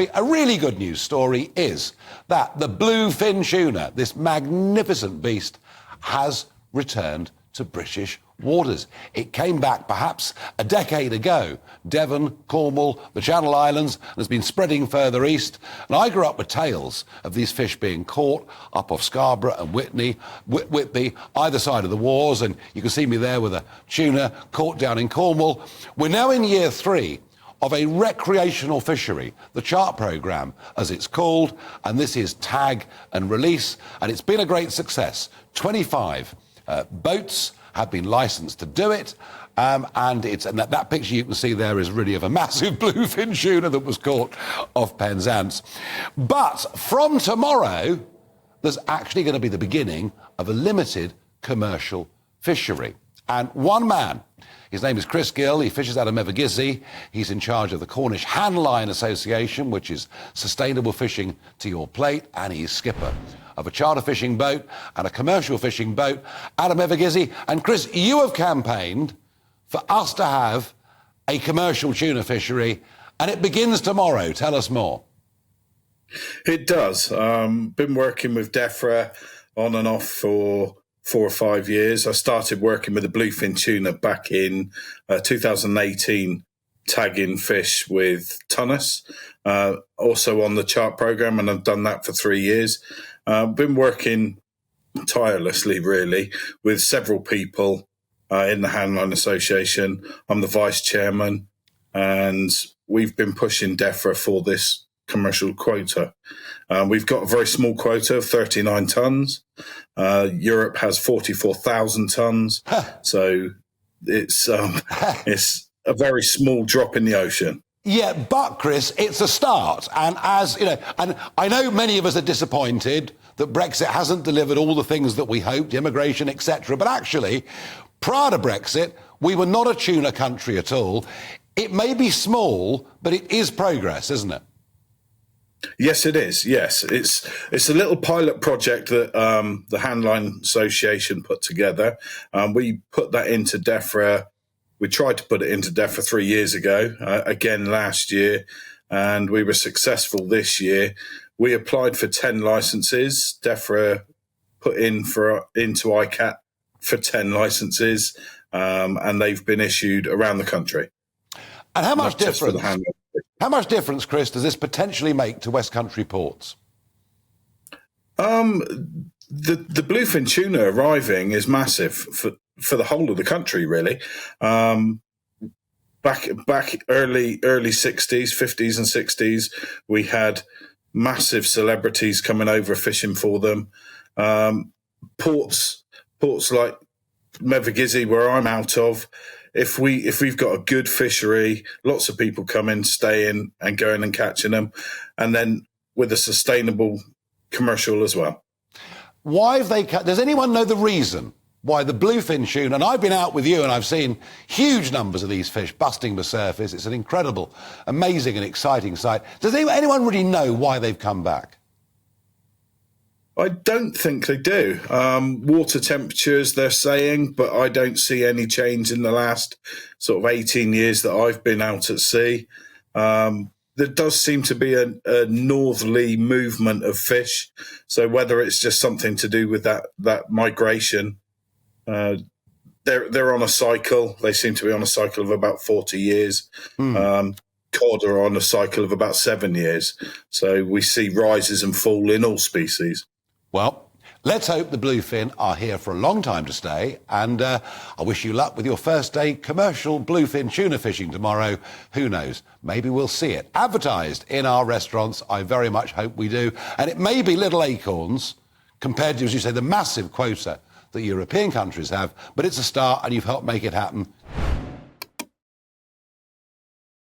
A really good news story is that the bluefin tuna, this magnificent beast, has returned to British waters. It came back perhaps a decade ago. Devon, Cornwall, the Channel Islands, and has been spreading further east. And I grew up with tales of these fish being caught up off Scarborough and Whitby, either side of the wars. And you can see me there with a tuna caught down in Cornwall. We're now in year 3 of a recreational fishery, the Chart programme, as it's called, and this is tag and release, and it's been a great success. 25 boats have been licensed to do it, and that picture you can see there is really of a massive bluefin tuna that was caught off Penzance. But from tomorrow, there's actually going to be the beginning of a limited commercial fishery. And one man, his name is Chris Gill, he fishes out of Mevagissey. He's in charge of the Cornish Handline Association, which is sustainable fishing to your plate, and he's skipper of a charter fishing boat and a commercial fishing boat out of Mevagissey. And Chris, you have campaigned for us to have a commercial tuna fishery, and it begins tomorrow. Tell us more. It does. Been working with DEFRA on and off for 4 or 5 years. I started working with the bluefin tuna back in 2018, tagging fish with tunas, also on the Chart programme, and I've done that for 3 years. Been working tirelessly, really, with several people in the Handline Association. I'm the vice chairman, and we've been pushing DEFRA for this commercial quota. We've got a very small quota of 39 tonnes. Europe has 44,000 tonnes. So it's a very small drop in the ocean. Yeah, but Chris, it's a start. And as you know, and I know many of us are disappointed that Brexit hasn't delivered all the things that we hoped, immigration, etc. But actually, prior to Brexit, we were not a tuna country at all. It may be small, but it is progress, isn't it? Yes, it is. Yes, it's a little pilot project that the Handline Association put together. We put that into DEFRA. We tried to put it into DEFRA 3 years ago, again last year, and we were successful this year. We applied for 10 licences. DEFRA put into ICAT for 10 licences, and they've been issued around the country. And how much difference? How much difference, Chris, does this potentially make to West Country ports? The bluefin tuna arriving is massive for the whole of the country, really. Back early 60s, 50s and 60s, we had massive celebrities coming over fishing for them. Ports like Mevagissey, where I'm out of, if we've got a good fishery, lots of people come in, stay in, and going and catching them, and then with a sustainable commercial as well. Why have they does anyone know the reason why the bluefin tuna, and I've been out with you and I've seen huge numbers of these fish busting the surface. It's an incredible, amazing and exciting sight. Does anyone really know why they've come back? I don't think they do. Water temperatures, they're saying, but I don't see any change in the last sort of 18 years that I've been out at sea. There does seem to be a northerly movement of fish. So whether it's just something to do with that migration, they're on a cycle. They seem to be on a cycle of about 40 years. Cod are on a cycle of about 7 years. So we see rises and fall in all species. Well, let's hope the bluefin are here for a long time to stay, and I wish you luck with your first day commercial bluefin tuna fishing tomorrow. Who knows? Maybe we'll see it advertised in our restaurants. I very much hope we do. And it may be little acorns compared to, as you say, the massive quota that European countries have, but it's a start and you've helped make it happen.